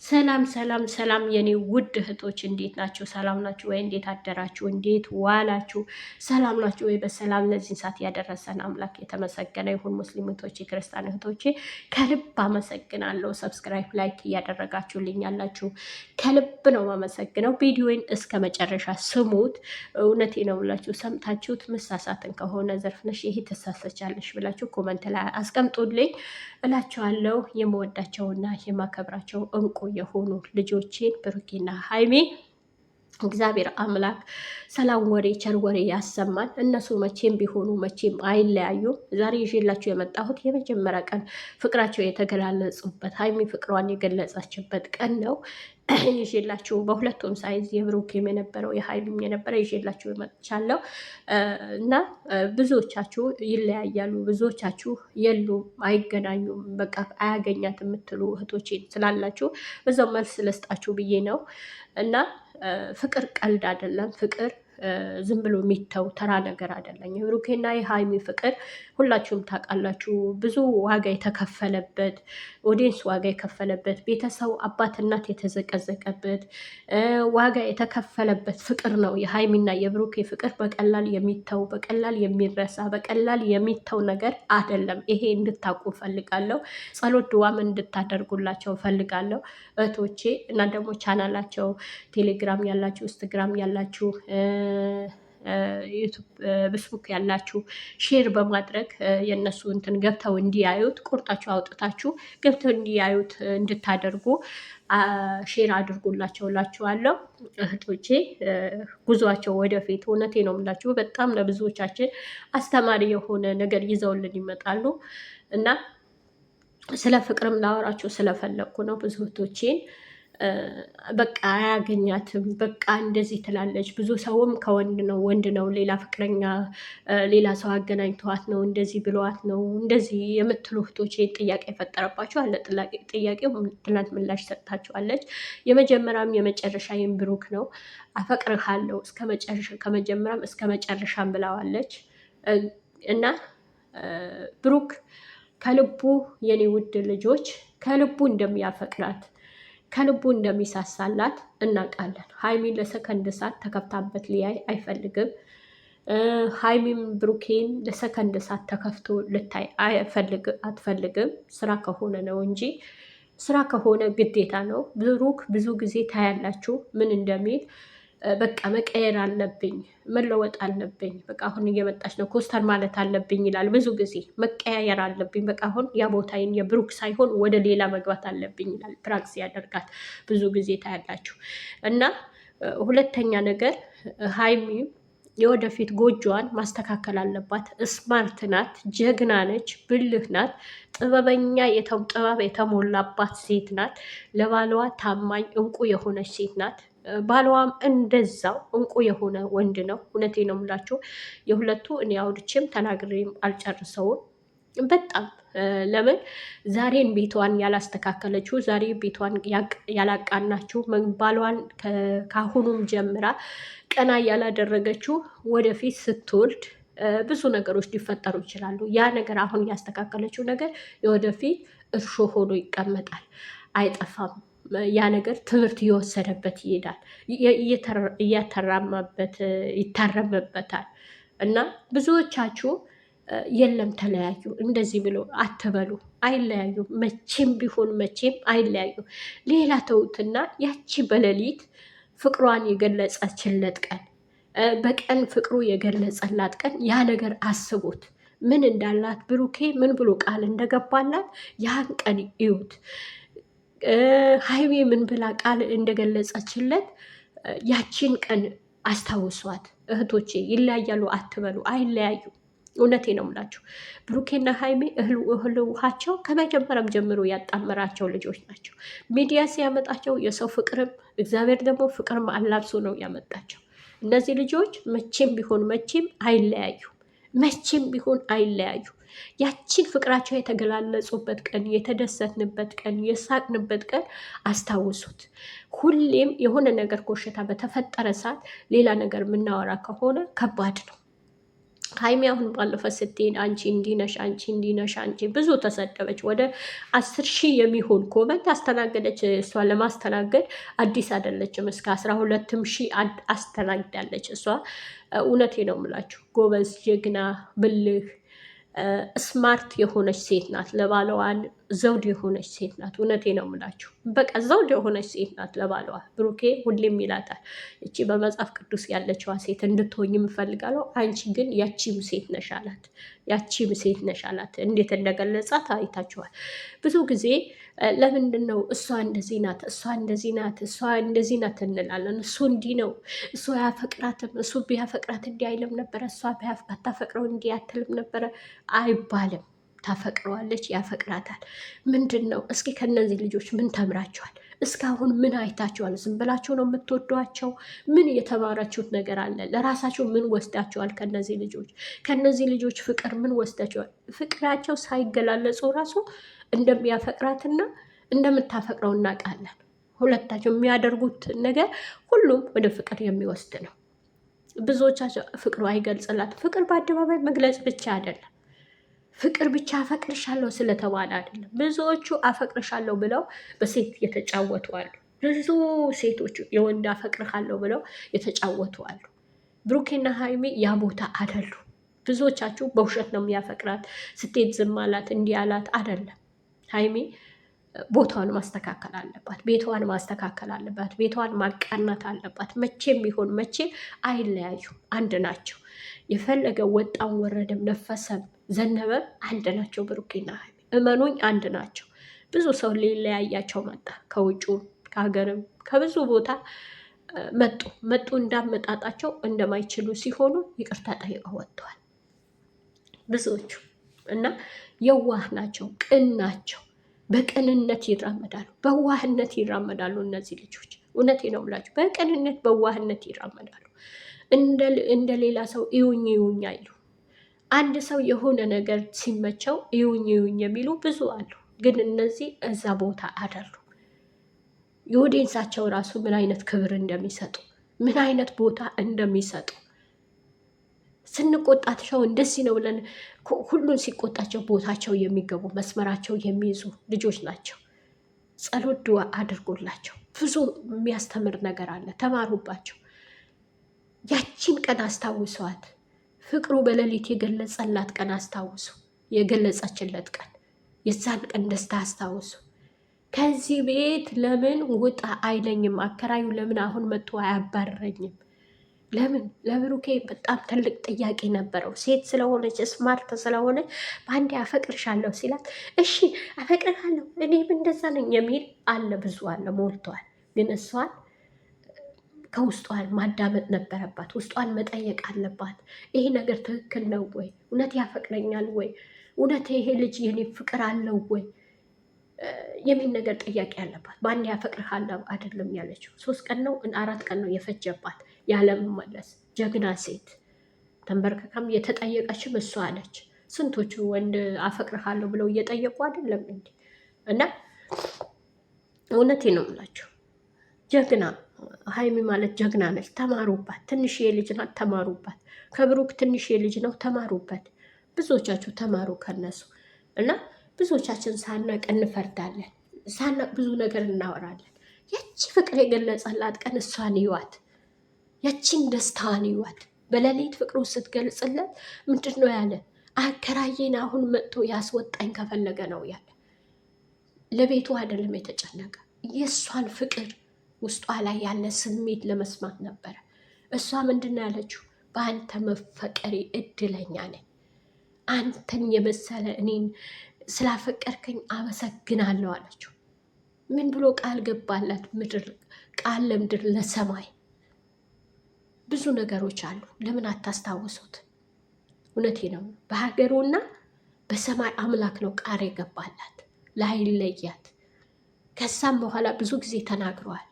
ሰላም ሰላም ሰላም የኔ ውድ እህቶች እንዴት ናችሁ? ሰላም ናችሁ ወይ? እንዴት አደራችሁ? እንዴት ዋላችሁ? ሰላም ናችሁ ወይ? በሰላም ለዚህ ሰዓት ያደረሰን አምላክ የተመሰገነ ይሁን። ሙስሊም እህቶቼ፣ ክርስቲያን እህቶቼ ከልብ አመሰግናለሁ። ሰብስክራይብ፣ ላይክ እያደረጋችሁልኝ ያላችሁ ከልብ ነው ማመሰግነው። ቪዲዮን እስከ መጨረሻ ስሙት። እውነቴ ነው ብላችሁ ሰምታችሁት መሳሳትን ከሆነ ዘርፍነሽ ይሄ ትሳሰቻለሽ ብላችሁ ኮመንት ላይ አስቀምጡልኝ እላችኋለሁ። የምወዳቸውና የማከብራቸው እንቁ የሆኑ ልጆቼን ብሩኬና ሀይሜ እግዚአብሔር አምላክ ሰላም ወሬ ቸር ወሬ ያሰማን። እነሱ መቼም ቢሆኑ መቼም አይለያዩም። ዛሬ ይዤላችሁ የመጣሁት የመጀመሪያ ቀን ፍቅራቸው የተገላለጹበት ሀይሚ ፍቅሯን የገለጸችበት ቀን ነው። ይዤላችሁ በሁለቱም ሳይዝ የብሩኬም የነበረው የሀይሚም የነበረ ይዤላችሁ መጥቻለሁ እና ብዙዎቻችሁ ይለያያሉ፣ ብዙዎቻችሁ የሉም፣ አይገናኙም፣ በቃ አያገኛት የምትሉ እህቶቼ ስላላችሁ በዛው መልስ ልስጣችሁ ብዬ ነው እና ፍቅር ቀልድ አይደለም። ፍቅር ዝም ብሎ የሚተው ተራ ነገር አይደለም። የብሩኬና የሀይሚ ፍቅር ሁላችሁም ታውቃላችሁ። ብዙ ዋጋ የተከፈለበት ኦዲየንስ ዋጋ የከፈለበት ቤተሰብ አባት እናት የተዘቀዘቀበት ዋጋ የተከፈለበት ፍቅር ነው። የሀይሚና የብሩኬ ፍቅር በቀላል የሚተው በቀላል የሚረሳ በቀላል የሚተው ነገር አይደለም። ይሄ እንድታውቁ ፈልጋለሁ። ጸሎት ድዋም እንድታደርጉላቸው ፈልጋለሁ እህቶቼ። እና ደግሞ ቻናላቸው ቴሌግራም ያላችሁ፣ ኢንስታግራም ያላችሁ፣ ዩቱብ ፌስቡክ ያላችሁ ሼር በማድረግ የእነሱ እንትን ገብተው እንዲያዩት ቁርጣችሁ አውጥታችሁ ገብተው እንዲያዩት እንድታደርጉ ሼር አድርጉላቸው እላችኋለሁ እህቶቼ። ጉዟቸው ወደፊት እውነቴ ነው የምላችሁ በጣም ለብዙዎቻችን አስተማሪ የሆነ ነገር ይዘውልን ይመጣሉ እና ስለ ፍቅርም ላወራችሁ ስለፈለግኩ ነው። ብዙ እህቶቼን በቃ አያገኛትም፣ በቃ እንደዚህ ትላለች። ብዙ ሰውም ከወንድ ነው ወንድ ነው ሌላ ፍቅረኛ ሌላ ሰው አገናኝተዋት ነው እንደዚህ ብለዋት ነው እንደዚህ የምትሉ እህቶቼን ጥያቄ የፈጠረባቸው አለ። ጥያቄው ትናንት ምላሽ ሰጥታችኋለች። የመጀመሪያም የመጨረሻዬም ብሩክ ነው። አፈቅርሃለሁ እስከ መጨረሻ ከመጀመሪያም እስከ መጨረሻም ብለዋለች እና ብሩክ ከልቡ የኔ ውድ ልጆች ከልቡ እንደሚያፈቅራት ከልቡ እንደሚሳሳላት እናውቃለን። ሀይሚን ለሰከንድ ሰዓት ተከፍታበት ሊያይ አይፈልግም። ሀይሚም ብሩኬን ለሰከንድ ሰዓት ተከፍቶ ልታይ አትፈልግም። ስራ ከሆነ ነው እንጂ ስራ ከሆነ ግዴታ ነው። ብሩክ ብዙ ጊዜ ታያላችሁ ምን እንደሚል በቃ መቀየር አለብኝ፣ መለወጥ አለብኝ፣ በቃ አሁን እየመጣች ነው ኮስተር ማለት አለብኝ ይላል። ብዙ ጊዜ መቀያየር አለብኝ፣ በቃ አሁን ያ ቦታዬን የብሩክ ሳይሆን ወደ ሌላ መግባት አለብኝ ይላል። ፕራክስ ያደርጋል ብዙ ጊዜ ታያላችሁ። እና ሁለተኛ ነገር ሀይሚ የወደፊት ጎጆዋን ማስተካከል አለባት። ስማርት ናት፣ ጀግና ነች፣ ብልህ ናት፣ ጥበበኛ ጥበብ የተሞላባት ሴት ናት። ለባለዋ ታማኝ እንቁ የሆነች ሴት ናት። ባለዋም እንደዛው እንቁ የሆነ ወንድ ነው። እውነቴ ነው የምላችሁ የሁለቱ እኔ አውርቼም ተናግሬም አልጨርሰውም። በጣም ለምን ዛሬን ቤቷን ያላስተካከለችው ዛሬ ቤቷን ያላቃናችው ባሏን ካሁኑም ጀምራ ቀና ያላደረገችው ወደፊት ስትወልድ ብዙ ነገሮች ሊፈጠሩ ይችላሉ። ያ ነገር አሁን ያስተካከለችው ነገር የወደፊት እርሾ ሆኖ ይቀመጣል፣ አይጠፋም። ያ ነገር ትምህርት እየወሰደበት ይሄዳል፣ እያተራማበት ይታረምበታል። እና ብዙዎቻችሁ የለም ተለያዩ እንደዚህ ብሎ አትበሉ። አይለያዩ፣ መቼም ቢሆን መቼም አይለያዩ። ሌላ ተውትና ያቺ በሌሊት ፍቅሯን የገለጸችለት ቀን በቀን ፍቅሩ የገለጸላት ቀን ያ ነገር አስቡት። ምን እንዳላት ብሩኬ ምን ብሎ ቃል እንደገባላት ያን ቀን እዩት። ሀይሜ ምን ብላ ቃል እንደገለጸችለት ያቺን ቀን አስታውሷት እህቶቼ። ይለያያሉ አትበሉ፣ አይለያዩ። እውነቴ ነው የምላችሁ ብሩኬና ሀይሜ እህል ውሃቸው ከመጀመሪያም ጀምሮ ያጣመራቸው ልጆች ናቸው። ሚዲያ ሲያመጣቸው የሰው ፍቅርም እግዚአብሔር ደግሞ ፍቅርም አላብሶ ነው ያመጣቸው። እነዚህ ልጆች መቼም ቢሆን መቼም አይለያዩ፣ መቼም ቢሆን አይለያዩ። ያቺን ፍቅራቸው የተገላለጹበት ቀን፣ የተደሰትንበት ቀን፣ የሳቅንበት ቀን አስታውሱት። ሁሌም የሆነ ነገር ኮሸታ በተፈጠረ ሰዓት ሌላ ነገር የምናወራ ከሆነ ከባድ ነው። ሀይሚ አሁን ባለፈ ስትሄድ አንቺ እንዲነሽ አንቺ እንዲነሽ አንቺ ብዙ ተሰደበች። ወደ 10,000 የሚሆን ኮመንት አስተናገደች። እሷ ለማስተናገድ አዲስ አይደለችም። እስከ 12,000 አስተናግዳለች እሷ። እውነቴ ነው የምላችሁ፣ ጎበዝ፣ ጀግና፣ ብልህ ስማርት የሆነች ሴት ናት። ለባለዋን ዘውድ የሆነች ሴት ናት። እውነቴ ነው የምላችሁ፣ በቃ ዘውድ የሆነች ሴት ናት ለባለዋ። ብሩኬ ሁሌም ይላታል እቺ በመጽሐፍ ቅዱስ ያለችዋ ሴት እንድትሆኝ የምፈልጋለሁ፣ አንቺ ግን ያቺም ሴት ነሽ አላት። ያቺም ሴት ነሽ አላት። እንዴት እንደገለጻት አይታችኋል። ብዙ ጊዜ ለምንድን ነው እሷ እንደዚህ ናት፣ እሷ እንደዚህ ናት፣ እሷ እንደዚህ ናት እንላለን። እሱ እንዲህ ነው፣ እሱ አያፈቅራትም፣ እሱ ቢያፈቅራት እንዲህ አይልም ነበረ፣ እሷ ባታፈቅረው እንዲህ አትልም ነበረ አይባልም። ታፈቅረዋለች፣ ያፈቅራታል። ምንድን ነው እስኪ ከነዚህ ልጆች ምን ተምራችኋል? እስካሁን ምን አይታችኋል? ዝም ብላችሁ ነው የምትወዷቸው? ምን የተማራችሁት ነገር አለ? ለራሳችሁ ምን ወስዳችኋል? ከነዚህ ልጆች ፍቅር ምን ወስዳችኋል? ፍቅራቸው ሳይገላለጹ ራሱ እንደሚያፈቅራትና እንደምታፈቅረው እናውቃለን። ሁለታቸው የሚያደርጉት ነገር ሁሉም ወደ ፍቅር የሚወስድ ነው። ብዙዎቻቸው ፍቅሩ አይገልጽላት። ፍቅር በአደባባይ መግለጽ ብቻ አይደለም። ፍቅር ብቻ አፈቅርሻለሁ ስለተባለ አይደለም። ብዙዎቹ አፈቅርሻለሁ ብለው በሴት የተጫወቱ አሉ። ብዙ ሴቶቹ የወንድ አፈቅርሃለሁ ብለው የተጫወቱ አሉ። ብሩኬና ሀይሚ ያ ቦታ አይደሉ። ብዙዎቻችሁ በውሸት ነው የሚያፈቅራት፣ ስትሄድ ዝም አላት፣ እንዲህ አላት አይደለም። ሀይሚ ቦታዋን ማስተካከል አለባት። ቤቷን ማስተካከል አለባት። ቤቷን ማቃናት አለባት። መቼም ቢሆን መቼ አይለያዩም፣ አንድ ናቸው። የፈለገ ወጣም ወረደም ነፈሰም ዘነበም አንድ ናቸው። ብሩኬና ሀይሚ እመኑኝ አንድ ናቸው። ብዙ ሰው ሊለያያቸው መጣ፣ ከውጭም ከሀገርም ከብዙ ቦታ መጡ እንዳመጣጣቸው እንደማይችሉ ሲሆኑ ይቅርታ ጠይቀው ወጥተዋል ብዙዎቹ። እና የዋህ ናቸው፣ ቅን ናቸው። በቅንነት ይራመዳሉ፣ በዋህነት ይራመዳሉ እነዚህ ልጆች። እውነቴ ነው ብላችሁ በቅንነት በዋህነት ይራመዳሉ። እንደ ሌላ ሰው ይውኝ ይውኝ አይሉ። አንድ ሰው የሆነ ነገር ሲመቸው ይውኝ ይውኝ የሚሉ ብዙ አሉ። ግን እነዚህ እዛ ቦታ አይደሉ። የኦዲየንሳቸው ራሱ ምን አይነት ክብር እንደሚሰጡ ምን አይነት ቦታ እንደሚሰጡ ስንቆጣቸው እንደዚህ ነው ብለን ሁሉን ሲቆጣቸው ቦታቸው የሚገቡ መስመራቸው የሚይዙ ልጆች ናቸው። ጸሎት ድዋ አድርጎላቸው ብዙ የሚያስተምር ነገር አለ። ተማሩባቸው። ያቺን ቀን አስታውሰዋት። ፍቅሩ በሌሊት የገለጸላት ቀን አስታውሱ። የገለጸችለት ቀን የዛን ቀን ደስታ አስታውሱ። ከዚህ ቤት ለምን ውጣ አይለኝም? አከራዩ ለምን አሁን መጥቶ አያባረረኝም? ለምን? ለብሩኬ በጣም ትልቅ ጥያቄ ነበረው። ሴት ስለሆነች ስማርት ስለሆነች በአንዴ አፈቅርሻለሁ ሲላት እሺ አፈቅርሻለሁ እኔም እንደዛ ነኝ የሚል አለ፣ ብዙ አለ፣ ሞልተዋል። ግን እሷን ከውስጧን ማዳመጥ ነበረባት። ውስጧን መጠየቅ አለባት። ይሄ ነገር ትክክል ነው ወይ? እውነት ያፈቅረኛል ወይ? እውነት ይሄ ልጅ የኔ ፍቅር አለው ወይ የሚል ነገር ጥያቄ አለባት። በአንድ ያፈቅርሃለሁ አይደለም ያለችው። 3 ቀን ነው 4 ቀን ነው የፈጀባት ያለመመለስ። ጀግና ሴት ተንበርክካም የተጠየቀችም እሷ አለች። ስንቶቹ ወንድ አፈቅርሃለሁ ብለው እየጠየቁ አይደለም እንዴ? እና እውነቴ ነው የምላችሁ ጀግና ሀይሚ ማለት ጀግና ነች። ተማሩባት። ትንሽዬ ልጅ ናት፣ ተማሩባት። ከብሩክ ትንሽዬ ልጅ ነው፣ ተማሩበት። ብዙዎቻችሁ ተማሩ ከነሱ። እና ብዙዎቻችን ሳናቅ እንፈርዳለን፣ ሳናቅ ብዙ ነገር እናወራለን። ያቺ ፍቅር የገለጸላት ቀን እሷን ይዋት፣ ያቺን ደስታዋን ይዋት። በሌሊት ፍቅሩ ስትገልጽለት ምንድን ነው ያለ? አከራዬን አሁን መጥቶ ያስወጣኝ ከፈለገ ነው ያለ። ለቤቱ አይደለም የተጨነቀ፣ የእሷን ፍቅር ውስጧ ላይ ያለ ስሜት ለመስማት ነበረ። እሷ ምንድን ነው ያለችው? በአንተ መፈቀሬ እድለኛ ነኝ። አንተን የመሰለ እኔን ስላፈቀርከኝ አመሰግናለሁ አለችው። ምን ብሎ ቃል ገባላት? ምድር ቃል ለምድር ለሰማይ ብዙ ነገሮች አሉ። ለምን አታስታውሱት? እውነቴ ነው። በሀገሩና በሰማይ አምላክ ነው ቃል የገባላት ላይለያት። ከዛም በኋላ ብዙ ጊዜ ተናግረዋል።